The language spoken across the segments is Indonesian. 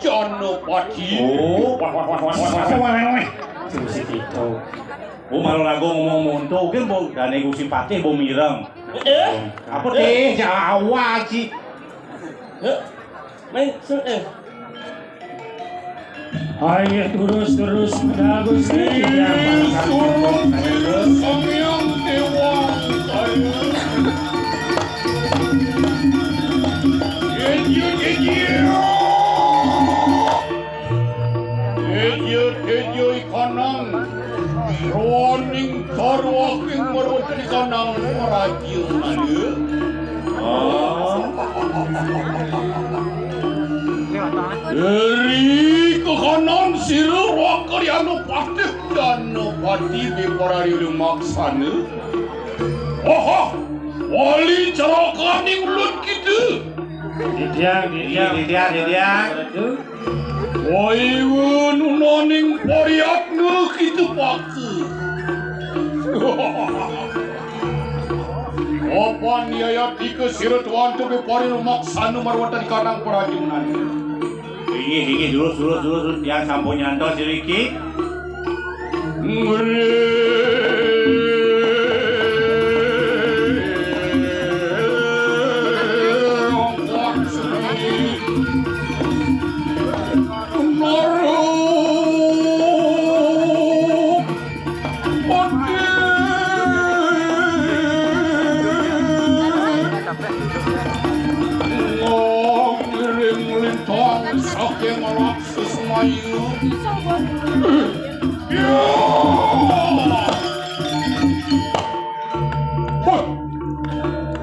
Janapati. Oh, malah lagu ngomong monto, kan bo gane gusi patih bo mireng. Apa teh Jawa sih? Main Ayo terus pada Gusti. Samyang Dewa. Ejo ikanang roning tarwaking marwati kanang marajil nade. Dari kekanan siru wakari anu patih dano pati beparari maksana. Wah, wali carakan yang ulut gitu. Didiang. Waiwan unaning pariatna kitu paku. Apa niaya tika siratuan tu bepari maksana marwatan kanang perajunan. Iki durus yang sampun nyantos iki.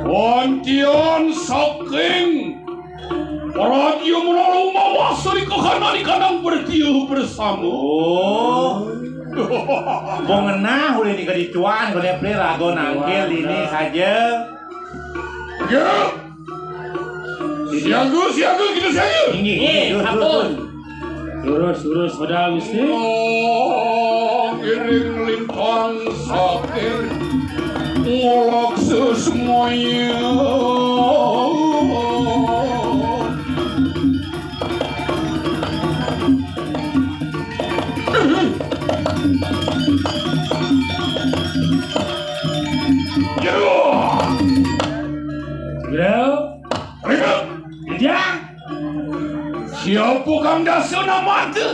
Wantian saking radio menaruh mawas dari kekanan kanang bertiup bersama. Oh, mau ngenah udah di kedicuan, udah play rago nangkil ini saja. Ya, siaga kita siaga. Ini, ampun. Terus pada Gusti. Oh, giring lintang saking ngolak semuanya. Didiang. Siapa kang dasana mata?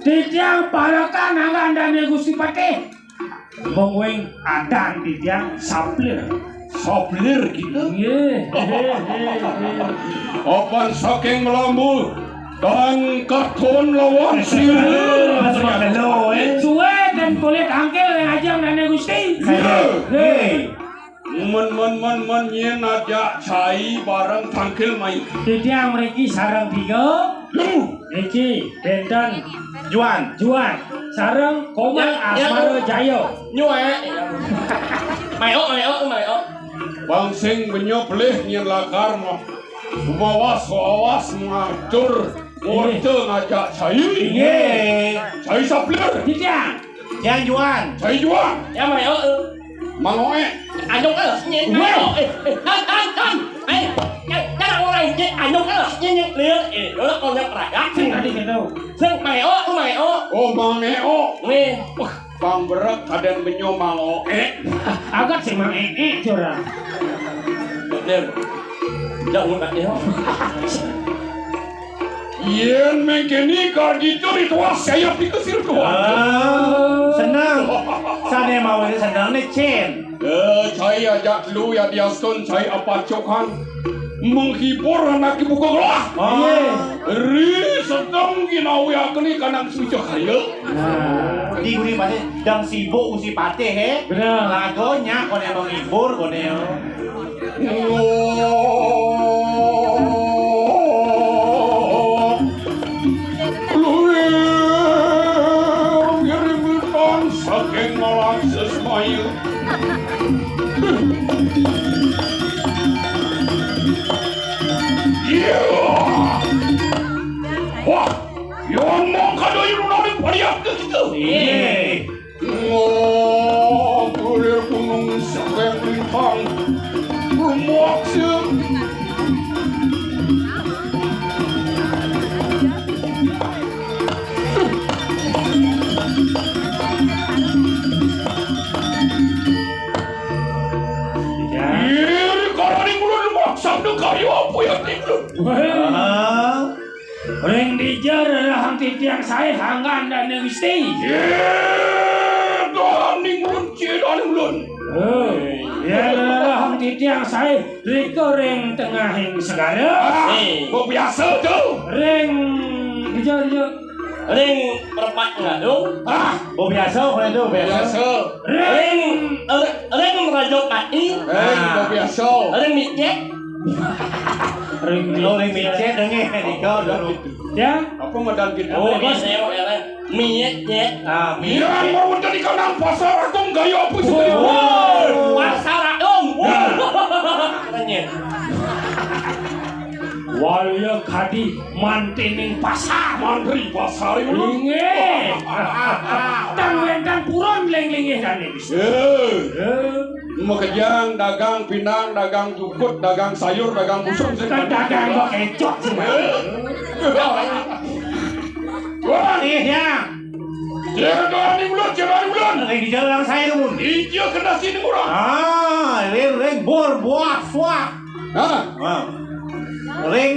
Didiang palakan angandane Gusti Patih. Bongweng adan Didiang saplir gitu. Nggih. Apa saking lambu dan katon lawan sirih. Suwe dan kulit angkel yang ajang dane Gusti. Hei. Men yen aja cai bareng tangkil main. Didiang mriki sareng 3. Iki Benten Juan. Sareng Komang Asmara Jaya. Nyue. Mayo. Bang sing benyo pelih nyen lakar mah. Awas ngatur. Orte ngajak cai. Nggih. Cai saplir. Didiang. Yang Juan. Cai juang. Ya mày Mangoe. anh nhìn cái thằng này anh nhung nhìn liền đó con nhắc lại á Sing tadi kendo.ซึ่งmày Oh mangeo. nghe Bang berak kadan benyo mangoe. Agak sing mang jora. nè jangan bạn đéo Yen mengkeni gitu ritual saya pikir tuan. Senang. Sana mau ini senang nih Chen. Saya ajak lu ya diaskon saya apa cokan menghibur anak ibu kegelah. Ri sedang ginau ya kini kanang suci kaya. Di guri pasti dang sibuk usi pate he. Bener. Lagonya kone menghibur kone. Saking malang sesmayu. Wah, yon mau kado yang nari pariak ke gitu. Oh, kulir gunung saking lintang. Bermuak sih. Ring dijar rahang titiang saya hangan dan Gusti. Daning ulun, daning ulun. Ya rahang titiang saya riko ring tengahing segala. Biasa tu. Ring dijar. Ring perempat enggak dong? Biasa kalau itu Biasa. Ring rajo kaki. Biasa. Ring micet. Ring micet dengi kau dulu. Ya. Apa modal kita? Oh, ini saya micet. Yang mau jadi kanang pasar atau gaya apa sih? Pasar dong. Katanya. Walia kadi mantening pasar. Mantri pasar itu. Inge. Tang puron leng-lengeh dan Gusti. Makejang, dagang pinang, dagang jukut, dagang sayur, dagang busuk. Kan dagang kok kecok semua. Wah, ya. Daning ulun. Di jalan saya dulu. Iya kena sini murah. Ring bor buah suak. Ring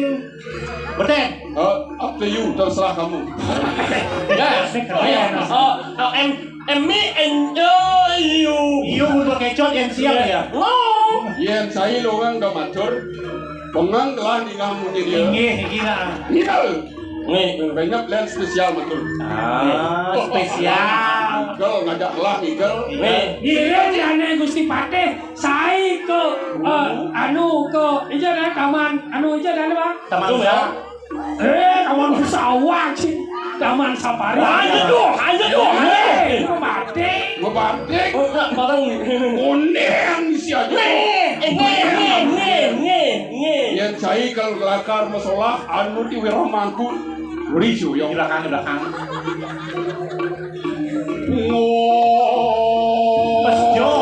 betet. Up to you, terserah kamu. Me enjoy you. Iyo untuk kecot yang siap ya. Yen saya orang dah matur. Pengang telah di kamu ni dia. Gila. Ni, banyak plan spesial betul. Spesial. Kalau ngajak lah Miguel. Iya jane Gusti Patih, saya ke ijan taman ijan apa? Taman ya. Taman sawah sih. Taman safari. Aduh. Ngebatik. Barang Kuning si aja. Yang saya kalau kelakar masalah anu di Wirahmanku. Risu yang Belakang. Mas Jo.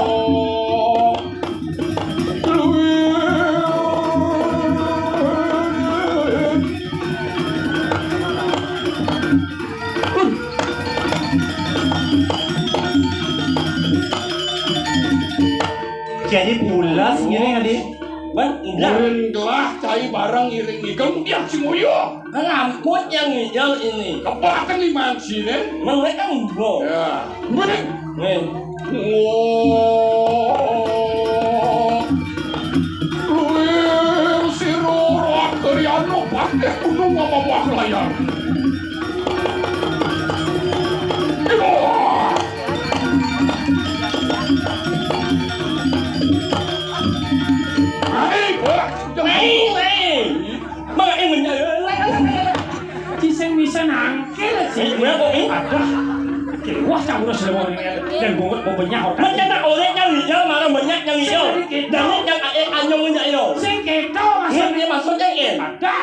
Jadi pulas gini adik. Urin gelah cai barang iring ikel dia si moyo. rambut yang hijau ini. Kepakan lima sini. Mereka enggak. Ya. Bener. Nih. Si Roro Akeriano pakai gunung apa buah layar. Ciseng bisa nangkil sih. Ada. Wah, campur semua dan bobotnya hotel. Mencetak orang yang hijau malah banyak yang hijau. Dan yang anyong hijau. Sing keto Dia maksudnya ini. ada.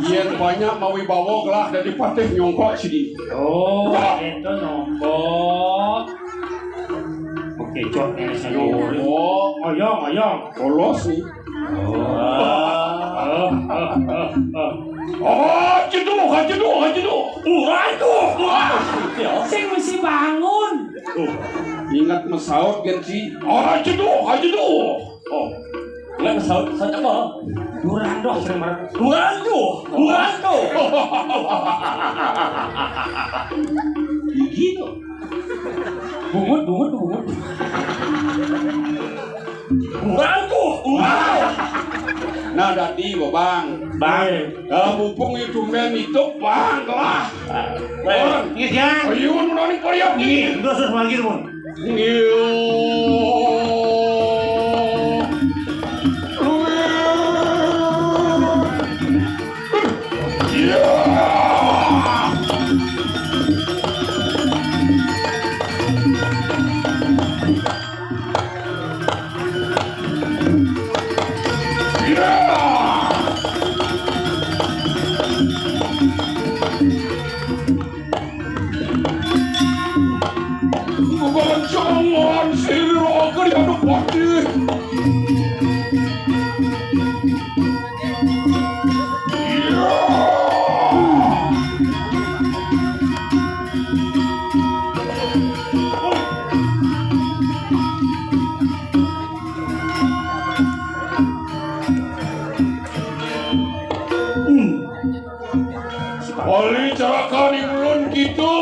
Yen banyak mau bawa gelah dari patih nyongkok sini. Oh, itu nombok. Oke, cotnya sayur. Oh, Oyong. polos nih. Hajedu. Sing mesti bangun. Ingat mesaut gensi. Hajedu. Oh, Nggak saut apa? Durando sering marah. Durando. gitu. Bungut. Durando. Nah, dadi bang. Mumpung itu men itu bang lah. Orang, Ingat ya. ayun menani pariap ni. Terus lagi pun. Jangan sirah ke di hadap patih.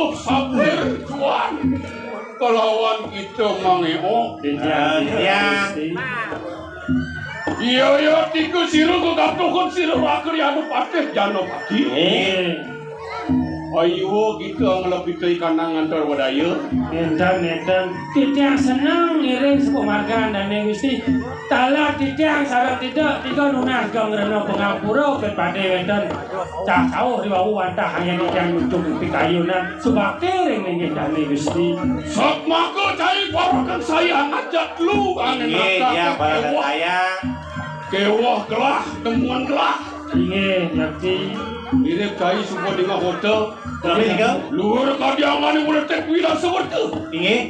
Oh, sabar tuan. Kelawan kita mangeok. Iya, tiga siru ke kaptukun siru rakir anu patih jano pati. Ayo kita ngelebih ke kanangan terwadaya. Enten titiang senang ngiring sepemargan dan yang gusti tala titiang sarang tidak tiga nunas gang reno pengapura kepada enten cah sauh riwau wantah hanya titiang ujung pikayunan subakti ring ingin dan yang gusti Sok maka cai parakan saya ngajak lu angin Iya, parakan saya. Kewah gelah, temuan gelah. ingin yakti Mirip cai semua dengan hotel. Tapi juga Luar kadiangan yang boleh tek wila seperti. ingin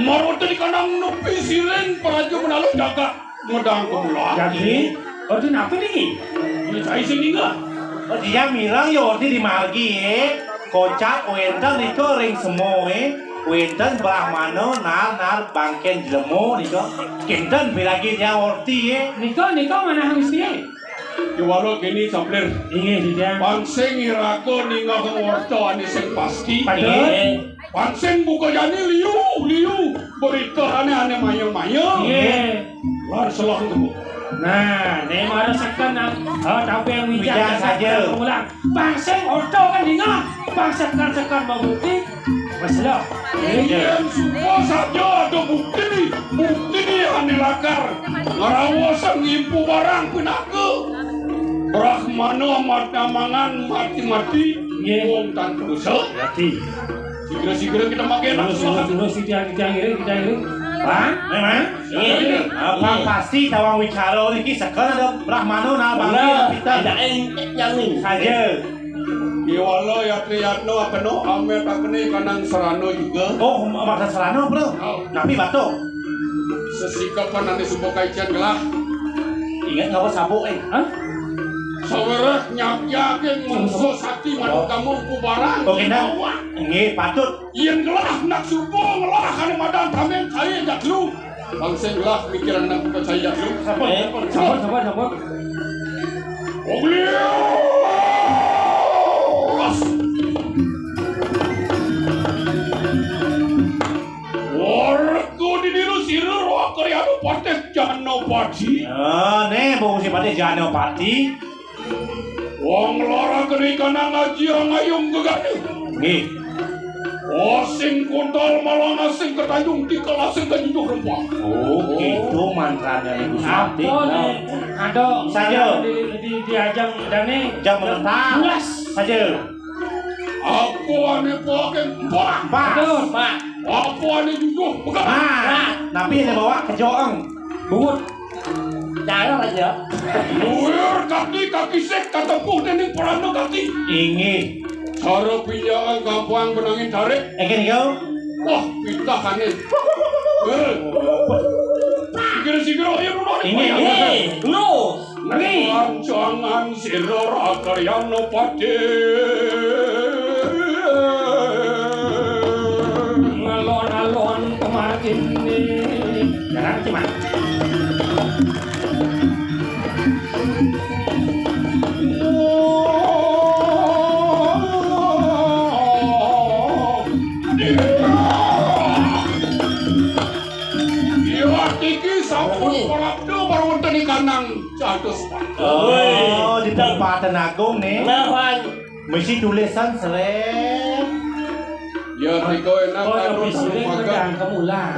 Marwata di kanang nupi siren parajo menalu jaga medang kemula. jadi ordi apa nih Ini cai sendiri. oh dia bilang ya ordi di margi kocak wenten itu ring semua wenten brahmano nar bangken jelemo niko kenten bilagi dia ordi Niko mana gusti Jawalo kini sampler. ingin titiang Panseng irako ninga kang warta ani sing pasti. padahal Panseng buka jani liu. Berita aneh mayang. iya Lar selah tu. nah, ini marah sekan tapi yang Bijak saja. Ulang, bangsa orto kan dengar, bangsa sekan membukti masalah. Yang semua saja ada bukti ni aneh lakar. Ngarawasan ngimpu barang pinaka. Brahmana mati mati. Wong tan dosa. Berarti, Segera kita makan nak terus kita iring. Bang, memang apa pasti tawang wicara ini sekarang ada brahmano nar bangken kita Tidak yang ini. saja Iwala yatno akeno amet akene kanang serano juga. oh maksud serano bro tapi batuk Sesikapan ane subuh kaician gelah. ingat nggak sabuk hah? Sawerah nyak-nyak mengso sakti manuk kamu kubarang. oke dah ini patut Yen gelah nak subuh ngelah kane madan tamen saya jak lu. Langsung gelah pikiran nak percaya jak lu. Sabar. Oglios. Warku diniru siru roa karyanu pates jano padi. nih bung si pati jangan pati Wong lara kene kana ngaji ngayung gegane. nih Sing kontol malah sing ketanjung di kelas sing kanjung rempah. oh gitu mantranya nih Gusti Pati Apa nih? Ada Saja. di ajang dan nih jam menentang Bulas. saja Aku ane pakai mbak. pas Pak, Aku ane jujur bukan. tapi ini bawa ke joong bungut jangan aja. Luar kaki sek katempuh dening peranda kaki. ingin Cara pinjakan gampang benangin tarik. ingin kau Wah, kita kanin. Sikir-sikir ayo nuna Ini. Lu. Jangan siror akaryano pade. Alon-alon kemarin ini jangan cuma kanang catus. Oh, di tempatan agung nih. Kenapa? Mesti tulisan seret. Ya, Riko enak oh taruh tapi sini tarung pedang magang. kamu lah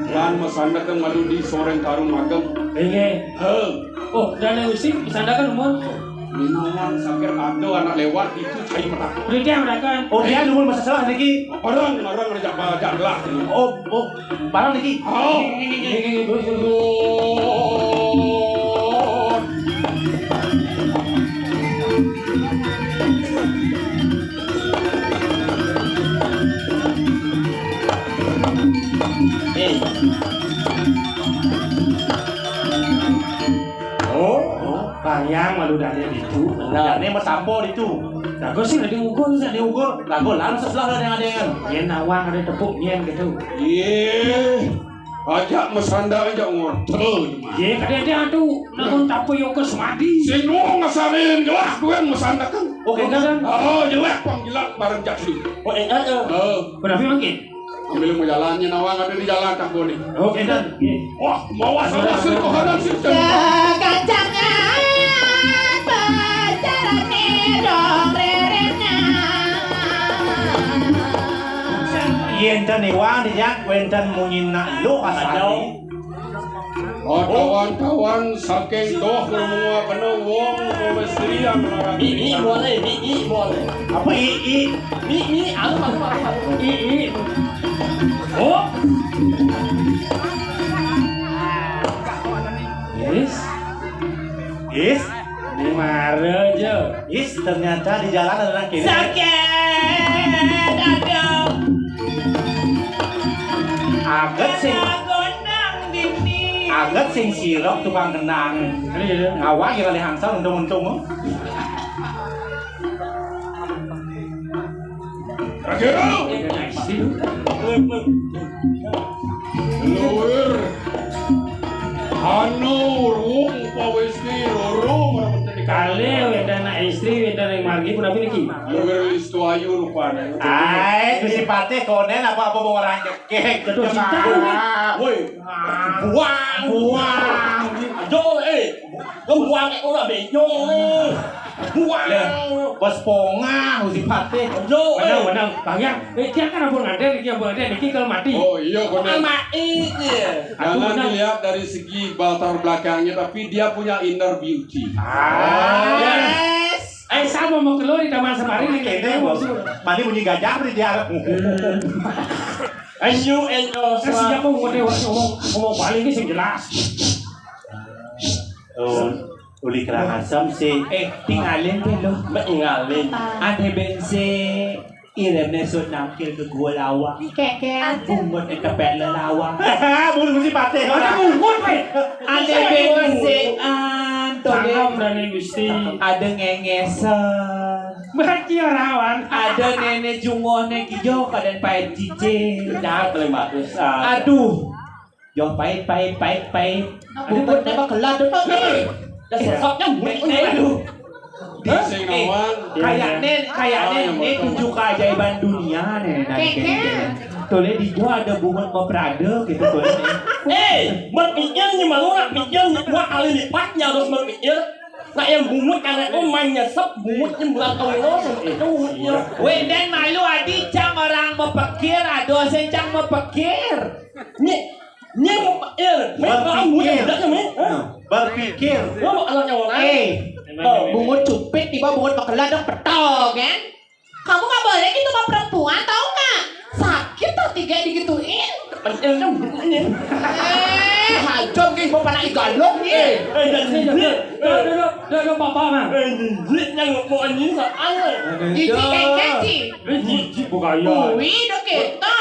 Lan masanda kan malu di soreng tarung magang. ini oh dan yang usik disandakan umur Minuman sakir ado anak lewat itu cai petang. berarti yang mereka Oh, dia dulu masa salah niki. Orang ngajak bajak lah. Oh, barang niki. Oh. bayang malu dari itu Nah, ini mas sampo itu. jago sih ada ukur Bisa diukur. Lagu langsung sebelah dengan dengan. yang nawang ada tepuk nyen gitu Ye. Ajak mesanda aja ngortel. ye kadang dia aduh namun tapu yoko semadi Sing lu ngasarin gelah gue mesanda kan. Oke kan? Oh, jelek panggilan bareng jaksui. Oh, ingat ya. Kenapa makin? Ambil mau jalannya nawang ada di jalan tak boleh. Oke dan. Wah, bawa sir ke kanan sir. Kacangnya berjalan dong rerena. Yen nih wang dijak, wenten munyin nak lu kasani. Oh, kawan-kawan saking doh bermua kena wong pemesrian larang. Mie boleh. Apa ii? Mie, apa? I. Oh. Is? Ini marah aja. Is ternyata di jalan ada orang kiri. Sakit aduh. Agat sing sirok tukang kenang. Ngawang kali hangsal untung-untung. Terakhir. Luar. Anu rung pawesni roro menjadi Kali weda na istri weda yang margi pun apa lagi? luar istu ayu rupanya. Ai, Gusti Patih konen apa mau orang cekek. Betul, cinta. Woi, Buang. Jo buang cái con là bị nhô. Buang. Bos ponga Gusti Patih. Jo Menang. Bang dia kan abang ada, dia abang ada, dia kalau mati. Oh iya konen. mati dia. Jangan dilihat dari segi latar belakangnya, tapi dia punya inner beauty. Yes. Sama mau keluar di taman safari nih Kene bos. Mandi bunyi gajah beri dia. Anh Siapa ngomong balik ini sing jelas. Oh, uli kerang asam sih. Tinggalin dulu. mengalin. Ane bense iremne so nampil ke gua lawa. Keket. Bungot ke pele lawa. Bulu Gusti Patih. Ada unggul pe. Ane bense Tangam dan Gusti. ada ngengesan. Berarti rawan. Ada nenek jungohnya hijau kadan pahit cicing. Dah boleh bagus. Aduh. Yo pahit. Bubutnya bakalan dulu nih. Dah sosoknya buat Aduh. Sing nawang. Kayaknya ini tunjuk keajaiban dunia nih. Toleh dijual ada bunga Prada gitu toleh. Berpikir nhưng mà lúc nào pikir qua kali lipat nhau terus berpikir. Nah yang bumut karena main nyesep bumutnya bulan tahun lo itu bumutnya. Wenden malu adi cang orang mepekir, aduh sencang mepekir. Nhưng mà pikir, mấy con bumut yang berat nih. Berpikir. Lo mau anaknya orang. Bungut cupit tiba bungut bakalan dong petok kan? Kamu nggak boleh gitu sama perempuan tahu nggak? Sakit tuh tiga digituin. Pikirnya bumutnya. Hajom kayak mau panah igalong nih. Dan Dah papa mah. yang mau anjing saat Gigi keket sih. Jijik bugaya. Wih, udah kita.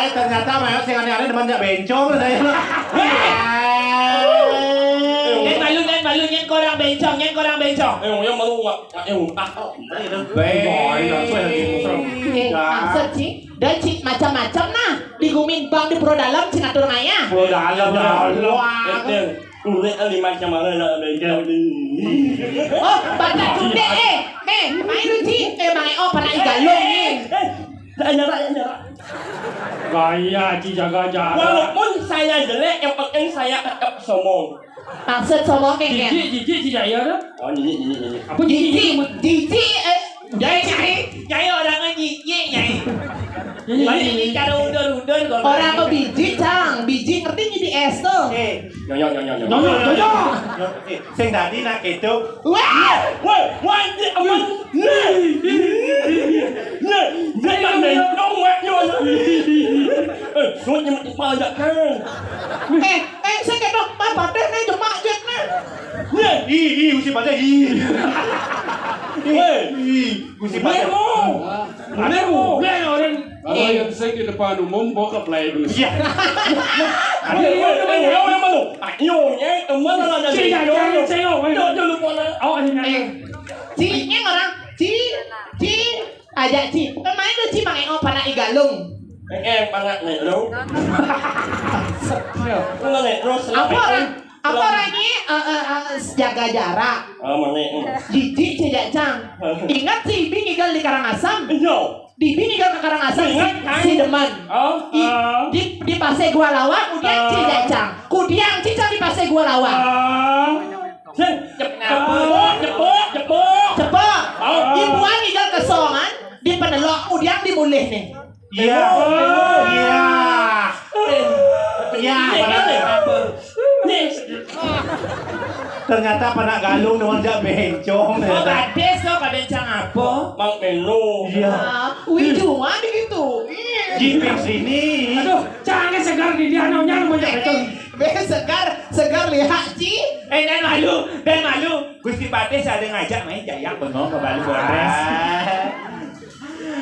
Ternyata memang sing aneh-aneh depan jak bencong saya. Nyen malu nyen korang bencong. Yang malu nggak? Yang Maksud sih, dan cik macam-macam nah. Digumin bang di pro dalam cik atur maya. Oh dalam. Udah kali macam mana nak belajar ni? Oh, baca tunde main luci main panah igalong nih. Nyerah. Gaya jaga jarak. Walaupun saya jelek, yang penting saya tetap sombong. Maksud somong kayak Jijik jaya dah. Oh ini. Apa jijik? Nyai orangnya nyai. Ini cara undur kalau orang ke biji cang, biji ngerti jadi es tuh. Nyonya. Sing tadi nak itu. Wah, Dia yang nong mak nyonya. Suatnya mati pajak kan. saya kena apa deh nih cuma jet nih. Gusti Patih. Gusti Patih. Nemo. Orang. Kalau yang saya di depan umum bawa ke play dulu. Iya. Yang mana? Nyonya kemana lah jadi? Jangan lupa lah. Oh ini. Cinya orang, ci, ajak ci. Main tuh ci pakai panah igalung. Em panah nih lo. Lo nih terus Apa orang? Apa orangnya jaga jarak. Mana? Jijik cejak cang. Ingat si Ibi ngigel di Karangasem. Yo. Di Ibi ngigel ke Karangasem si Deman. Di Pasai Gua Lawang kemudian cejak cang. Kudiang cicang di Pasai Gua Lawang. Cepet. Ibuan ngigel ke Songan di Penelok kemudian dimulih nih. Iya. Ternyata panak galung dengan jak bencong. Oh kades lo kadencang apa? Mang Melo. Iya. Ujungan begitu. Jiping sini. Aduh, jangan segar di dia naunya mau itu. Segar lihat Ci. Dan malu. Gusti Patis ada ngajak main jayak bengong ke Bali Bores.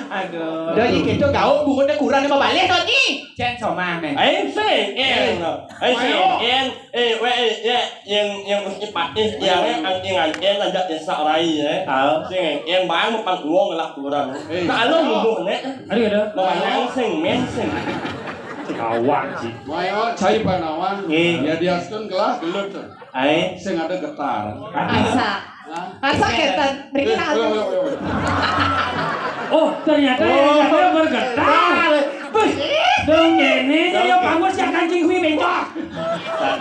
Aduh. Dah ni kita kau bunga dah kurang 5 balik dah ni. Cen somah men. Yang mesti Patis yang ada desa raya yang bang mang uang lah kurang. Kalau mungkin Ada. memang men. Kawan sih. Mayo cai panawan. Ya diaskeun gelah gelut. Sing ada getar. Asa ketan. Beri Oh, ternyata yang bergetar. Dong ini dia panggul si kancing hui bencok.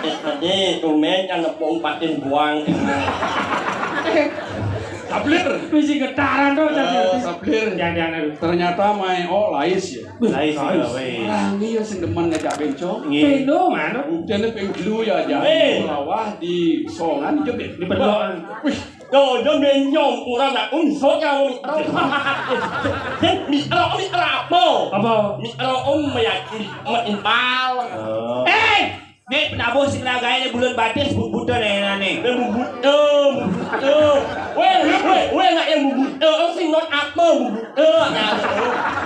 Tadi tumen yang nepung Patis buang. Sablir. Misi getaran tuh Oh, sablir. Jangan. Ternyata main lais ya. Lais gawe. Rangi ya sing demen ngajak bencong. Pendo mana? Dene ping glu ya aja. Lawah di Songan jebet. Di berdoa. Wih, Rồi cho nên nhom của nó là cũng số nhau bị bơ Apa? bị main bal Nih penabur si Nagai ni bulan batis bubutan ni. Weh nak yang bubut sing not apa bubut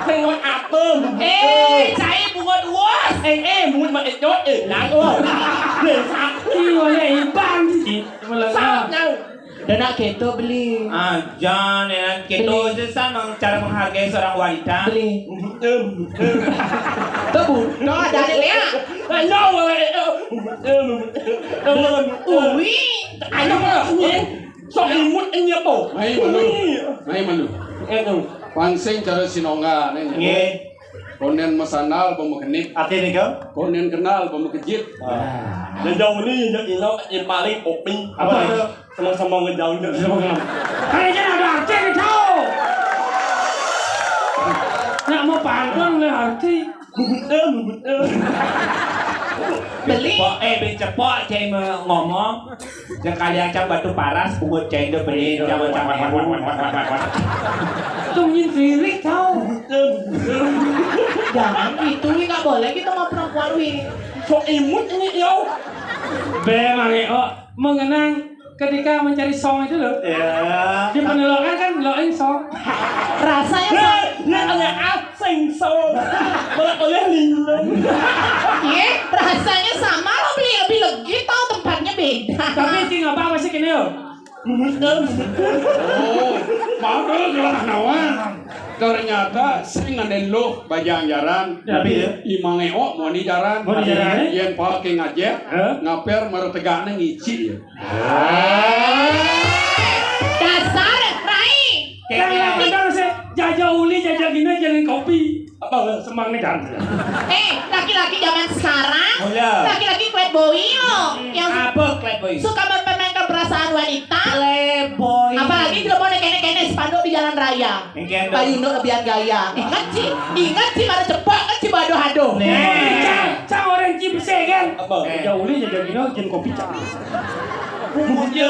sing not apa Saya bunga duas. bubut mà chốt nặng quá để sạc Iyo ya ibang sih. sạc nhau. Dan nak kita beli. Jangan kita sama cara menghargai seorang wanita. Beli. Tebu. No ada dia. Ui. Ano ba? So imut niya po. May malu. Pangsing cara sinongga nih. Konen masanal pemekenik. Ati ni kau? Konen kenal pemekejit. Ngejauh ni yang paling opi. Apa itu? Sama-sama ngejauh ni. Kayaknya ada arti nih kau. Nak mau pantun le arti. Beli. Beli cepat cai ngomong. Sekali aja batu paras pungut cai itu beli jangan Tungguin lirik kau. Jangan gitu, nggak boleh kita mau perempuan wi. So imut ini yo. Memang mengenang ketika mencari song itu loh. Ya. Di penelokan kan loing song. Rasanya Ada asing so. Boleh linglung. rasanya sama lo beli lebih legit tau tempatnya beda. Tapi tinggal apa masih kini yo. Oh, maka gelah nawan. Ternyata sing nganden lo bajang jaran. Tapi Imange mau di jaran. Mau di jaran, Yen pake ngajak. Ngaper meretegane ngici ya. Dasar Rai. yang benar sih jajah uli jajah gini jalan kopi. Apa semang nih kan? Laki-laki zaman sekarang. Oh, ya. Laki-laki bad boy lo. Yang Apa klep boy? suka mempermainkan perasaan wanita. Playboy. Apalagi kalau mau kene-kene spanduk di jalan raya. Yang Payuno lebihan gaya. Ingat sih pada cepat kan sih bado-hado. Cang orang cipse kan? Apa? Jajah uli jajah gini jalan kopi cang. Bubut je.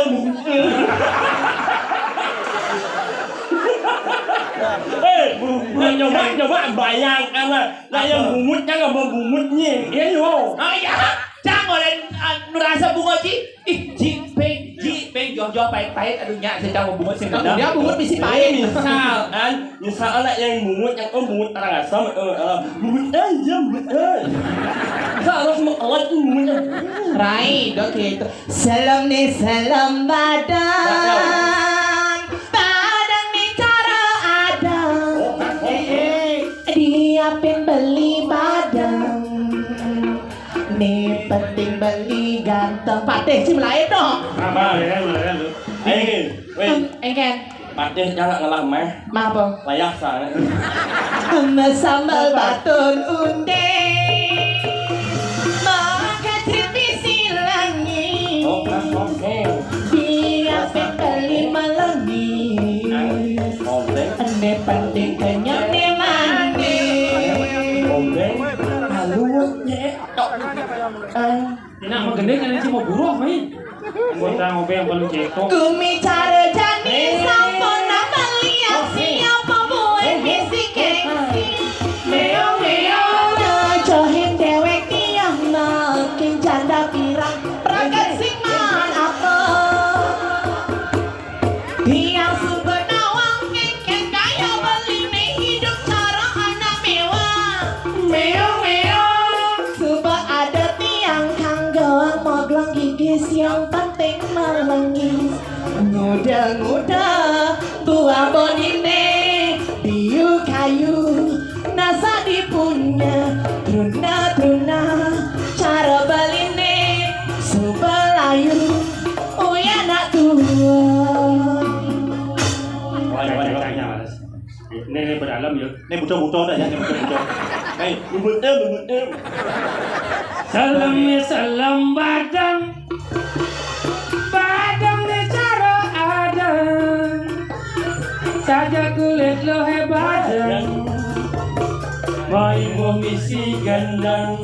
Nyoba bayangkan lah yang bumutnya nggak mau bumutnya, iya yo. Cang oleh ngerasa bunga Ci. Peng jojo pahit-pahit aduh nyak saya mau bungut sing Dia bungut misi pahit. Misal lah yang bumut bumut orang asam, bumut aja. Misal harus mengelat bumutnya. Rai, dok gitu. Salam nih salam badang. Badang nih cara adang. Diapin beli badang. Nih penting beli ganteng patih sih lain dong. Apa ya lu? Engken. Patih jangan ngalah meh. Apa? Layak sana. Sambal batun unde. Maka tripisi langit. Oke. Dia beli malangi. Oke. Ane penting kenyang ne mandi. Oke. Halunya. Ini mau gendeng kan sih mau buruh main. Anggota ngopi yang paling cetok. Kumi cara jani sampona melihat siapa buat misi gengsi. Meong meong johin dewek tiang makin janda pirang prakat sing man apa. Tiang super nawang kengken kaya beli nih hidup cara anak mewah. Meong meong super ada tiang kanggoang moglang gigis yang penting melengis. Nguda-nguda buah bonine biu kayu nasa dipunya truna-truna cara baline subalayu uya nak tua. Ini berdalam ya. Ini butuh-butuh dah ya, ini butuh-butuh. Hey, bubut. Salam badang ni cara ada saja kulit lo hebat main misi gandang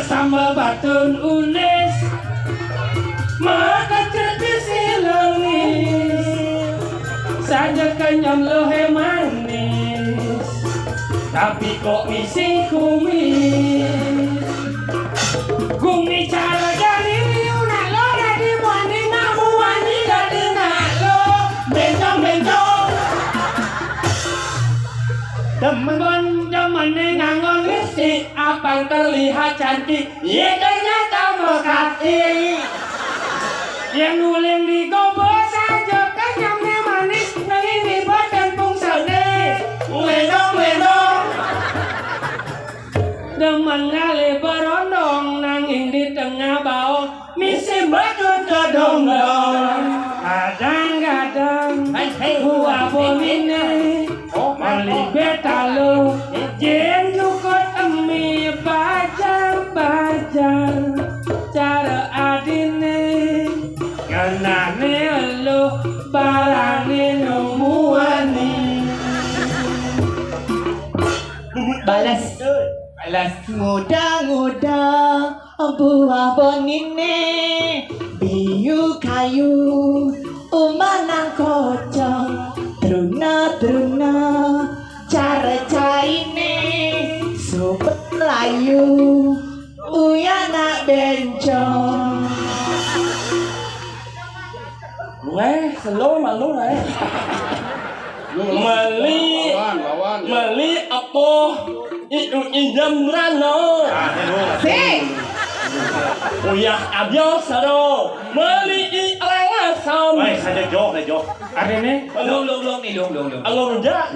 sambal batun unes maka terkisi langis saja kenyang lo manis tapi kok misi kumis Gumi cara dari liuna lo dari wani namu wani dari nalo bencong temen ngangon listrik apa terlihat cantik ya ternyata mekati yang nuling di gobo saja kenyamnya manis nah ini badan pungsane lenong demen ngale berondong nanging di tengah bau misi badut kedong-dong kadang-kadang buah bonine mali betalo jen jukut emi bajang-bajang cara adine ngenane elu barane numuani Balas nguda-nguda buah bonine biu kayu umanang kocok truna-truna cara caine super layu uyana bencong. Slow malu lah. Meli apa itu idam rano. Sing Uyah abyo saro. Meli I alangasam. Baik, saja jok, ada nih Lung nih lung. Alor dah.